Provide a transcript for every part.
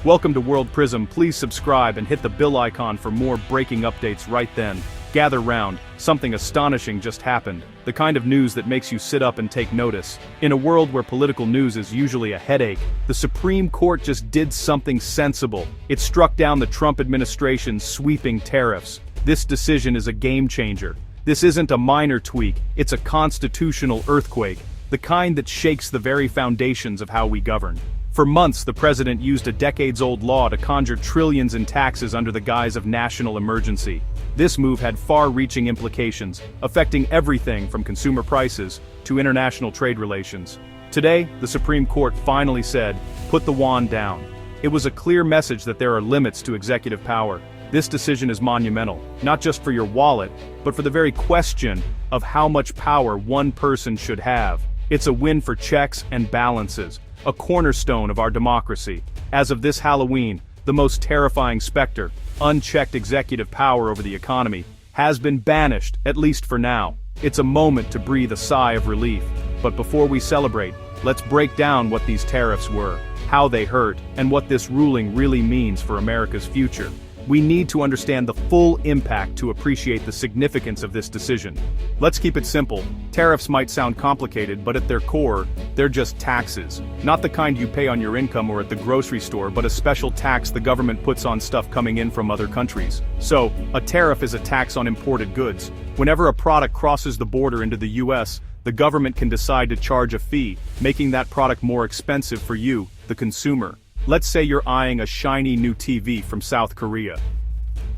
Welcome to World Prism. Please subscribe and hit the bell icon for more breaking updates right then. Gather round, something astonishing just happened. The kind of news that makes you sit up and take notice. In a world where political news is usually a headache, the Supreme Court just did something sensible. It struck down the Trump administration's sweeping tariffs. This decision is a game changer. This isn't a minor tweak, it's a constitutional earthquake, the kind that shakes the very foundations of how we govern. For months, the president used a decades-old law to conjure trillions in taxes under the guise of national emergency. This move had far-reaching implications, affecting everything from consumer prices to international trade relations. Today, the Supreme Court finally said, "Put the wand down." It was a clear message that there are limits to executive power. This decision is monumental, not just for your wallet, but for the very question of how much power one person should have. It's a win for checks and balances, a cornerstone of our democracy. As of this Halloween, the most terrifying specter, unchecked executive power over the economy, has been banished, at least for now. It's a moment to breathe a sigh of relief. But before we celebrate, let's break down what these tariffs were, how they hurt, and what this ruling really means for America's future. We need to understand the full impact to appreciate the significance of this decision. Let's keep it simple. Tariffs might sound complicated, but at their core, they're just taxes. Not the kind you pay on your income or at the grocery store, but a special tax the government puts on stuff coming in from other countries. So, a tariff is a tax on imported goods. Whenever a product crosses the border into the US, the government can decide to charge a fee, making that product more expensive for you, the consumer. Let's say you're eyeing a shiny new TV from South Korea.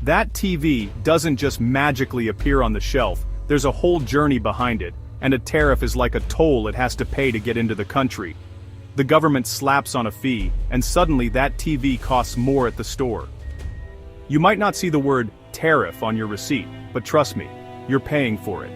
That TV doesn't just magically appear on the shelf, there's a whole journey behind it, and a tariff is like a toll it has to pay to get into the country. The government slaps on a fee, and suddenly that TV costs more at the store. You might not see the word tariff on your receipt, but trust me, you're paying for it.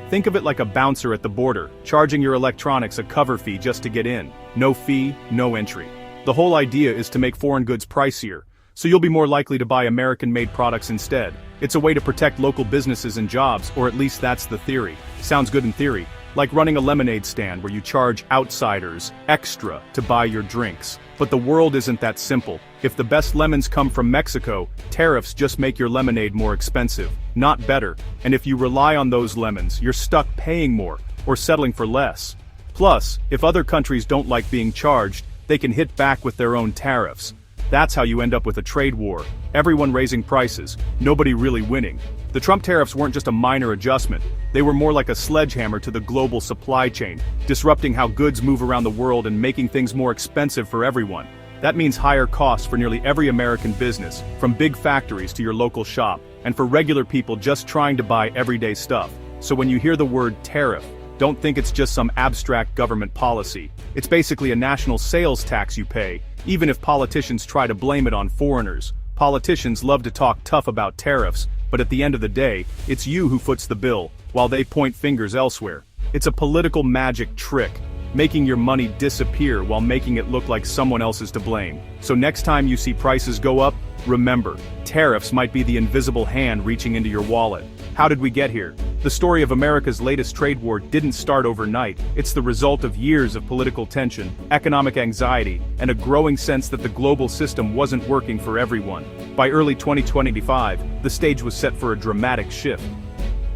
Think of it like a bouncer at the border, charging your electronics a cover fee just to get in. No fee, no entry. The whole idea is to make foreign goods pricier, so you'll be more likely to buy American-made products instead. It's a way to protect local businesses and jobs, or at least that's the theory. Sounds good in theory. Like running a lemonade stand where you charge outsiders extra to buy your drinks. But the world isn't that simple. If the best lemons come from Mexico, tariffs just make your lemonade more expensive, not better. And if you rely on those lemons, you're stuck paying more, or settling for less. Plus, if other countries don't like being charged, they can hit back with their own tariffs. That's how you end up with a trade war. Everyone raising prices, nobody really winning. The Trump tariffs weren't just a minor adjustment, they were more like a sledgehammer to the global supply chain, disrupting how goods move around the world and making things more expensive for everyone. That means higher costs for nearly every American business, from big factories to your local shop, and for regular people just trying to buy everyday stuff. So when you hear the word tariff, don't think it's just some abstract government policy. It's basically a national sales tax you pay, even if politicians try to blame it on foreigners. Politicians love to talk tough about tariffs, but at the end of the day, it's you who foots the bill, while they point fingers elsewhere. It's a political magic trick, making your money disappear while making it look like someone else is to blame. So next time you see prices go up, remember, tariffs might be the invisible hand reaching into your wallet. How did we get here? The story of America's latest trade war didn't start overnight. It's the result of years of political tension, economic anxiety, and a growing sense that the global system wasn't working for everyone. By early 2025, the stage was set for a dramatic shift.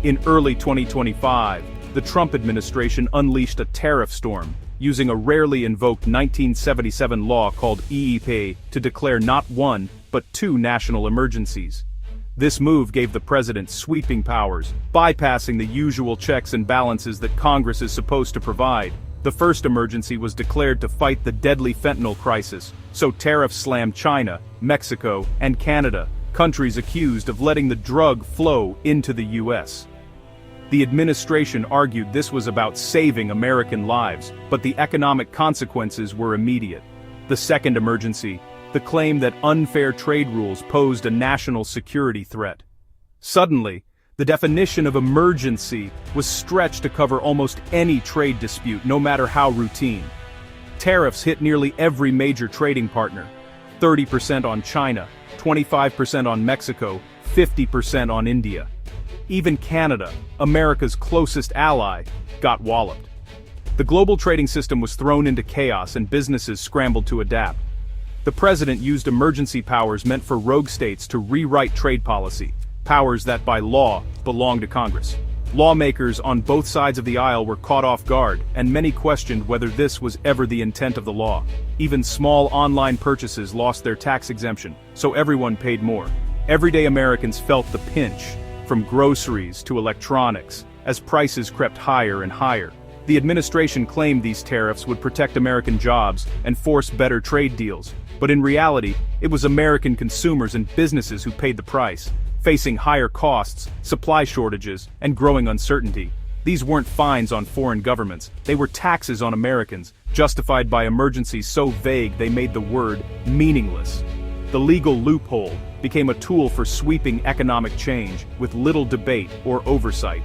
In early 2025, the Trump administration unleashed a tariff storm, using a rarely invoked 1977 law called EEP to declare not one, but two national emergencies. This move gave the president sweeping powers, bypassing the usual checks and balances that Congress is supposed to provide. The first emergency was declared to fight the deadly fentanyl crisis, so tariffs slammed China, Mexico, and Canada, countries accused of letting the drug flow into the US. The administration argued this was about saving American lives, but the economic consequences were immediate. The second emergency, the claim that unfair trade rules posed a national security threat. Suddenly, the definition of emergency was stretched to cover almost any trade dispute, no matter how routine. Tariffs hit nearly every major trading partner, 30% on China, 25% on Mexico, 50% on India. Even Canada, America's closest ally, got walloped. The global trading system was thrown into chaos and businesses scrambled to adapt. The president used emergency powers meant for rogue states to rewrite trade policy, powers that by law belong to Congress. Lawmakers on both sides of the aisle were caught off guard, and many questioned whether this was ever the intent of the law. Even small online purchases lost their tax exemption, so everyone paid more. Everyday Americans felt the pinch, from groceries to electronics, as prices crept higher and higher. The administration claimed these tariffs would protect American jobs and force better trade deals, but in reality, it was American consumers and businesses who paid the price, facing higher costs, supply shortages, and growing uncertainty. These weren't fines on foreign governments, they were taxes on Americans, justified by emergencies so vague they made the word meaningless. The legal loophole became a tool for sweeping economic change, with little debate or oversight.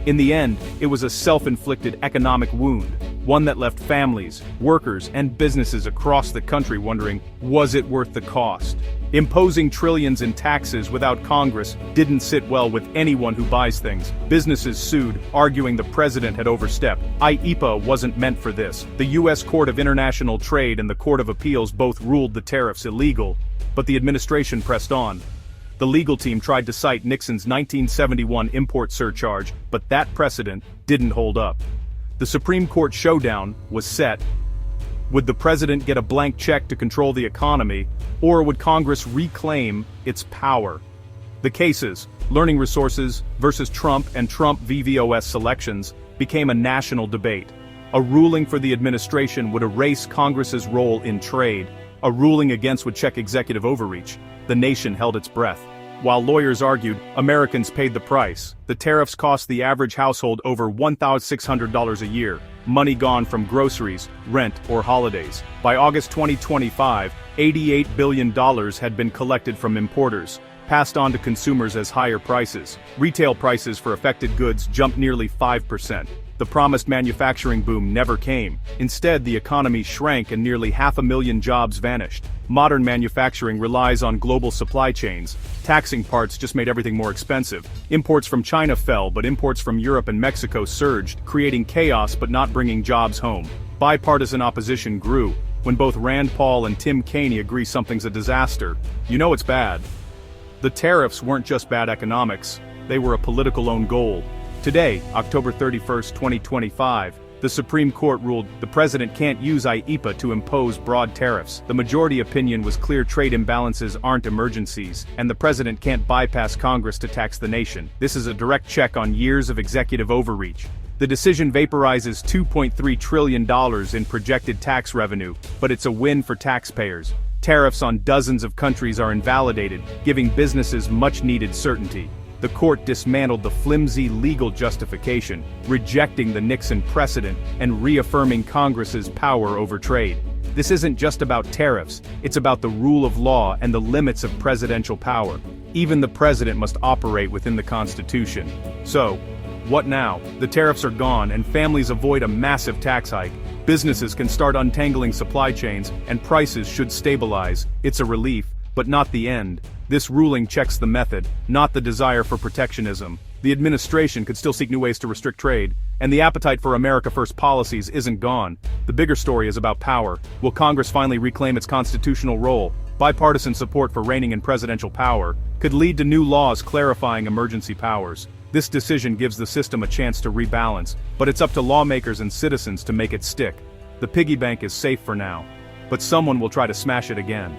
In the end, it was a self-inflicted economic wound, one that left families, workers, and businesses across the country wondering, was it worth the cost? Imposing trillions in taxes without Congress didn't sit well with anyone who buys things. Businesses sued, arguing the president had overstepped. IEEPA wasn't meant for this. The U.S. Court of International Trade and the Court of Appeals both ruled the tariffs illegal, but the administration pressed on. The legal team tried to cite Nixon's 1971 import surcharge, but that precedent didn't hold up. The Supreme Court showdown was set. Would the president get a blank check to control the economy, or would Congress reclaim its power? The cases, Learning Resources versus Trump and Trump v. VOS selections, became a national debate. A ruling for the administration would erase Congress's role in trade. A ruling against would check executive overreach. The nation held its breath. While lawyers argued, Americans paid the price. The tariffs cost the average household over $1,600 a year, money gone from groceries, rent, or holidays. By August 2025, $88 billion had been collected from importers, passed on to consumers as higher prices. Retail prices for affected goods jumped nearly 5%. The promised manufacturing boom never came. Instead, the economy shrank and nearly 500,000 jobs vanished. Modern manufacturing relies on global supply chains. Taxing parts just made everything more expensive. Imports from China fell, but imports from Europe and Mexico surged, creating chaos but not bringing jobs home. Bipartisan opposition grew. When both Rand Paul and Tim Kaine agree something's a disaster, you know it's bad. The tariffs weren't just bad economics, they were a political own goal. Today, October 31, 2025, the Supreme Court ruled the president can't use IEEPA to impose broad tariffs. The majority opinion was clear: trade imbalances aren't emergencies, and the president can't bypass Congress to tax the nation. This is a direct check on years of executive overreach. The decision vaporizes $2.3 trillion in projected tax revenue, but it's a win for taxpayers. Tariffs on dozens of countries are invalidated, giving businesses much-needed certainty. The court dismantled the flimsy legal justification, rejecting the Nixon precedent and reaffirming Congress's power over trade. This isn't just about tariffs, it's about the rule of law and the limits of presidential power. Even the president must operate within the Constitution. So, what now? The tariffs are gone and families avoid a massive tax hike. Businesses can start untangling supply chains and prices should stabilize. It's a relief, but not the end. This ruling checks the method, not the desire for protectionism. The administration could still seek new ways to restrict trade, and the appetite for America First policies isn't gone. The bigger story is about power. Will Congress finally reclaim its constitutional role? Bipartisan support for reigning in presidential power could lead to new laws clarifying emergency powers. This decision gives the system a chance to rebalance, but it's up to lawmakers and citizens to make it stick. The piggy bank is safe for now, but someone will try to smash it again.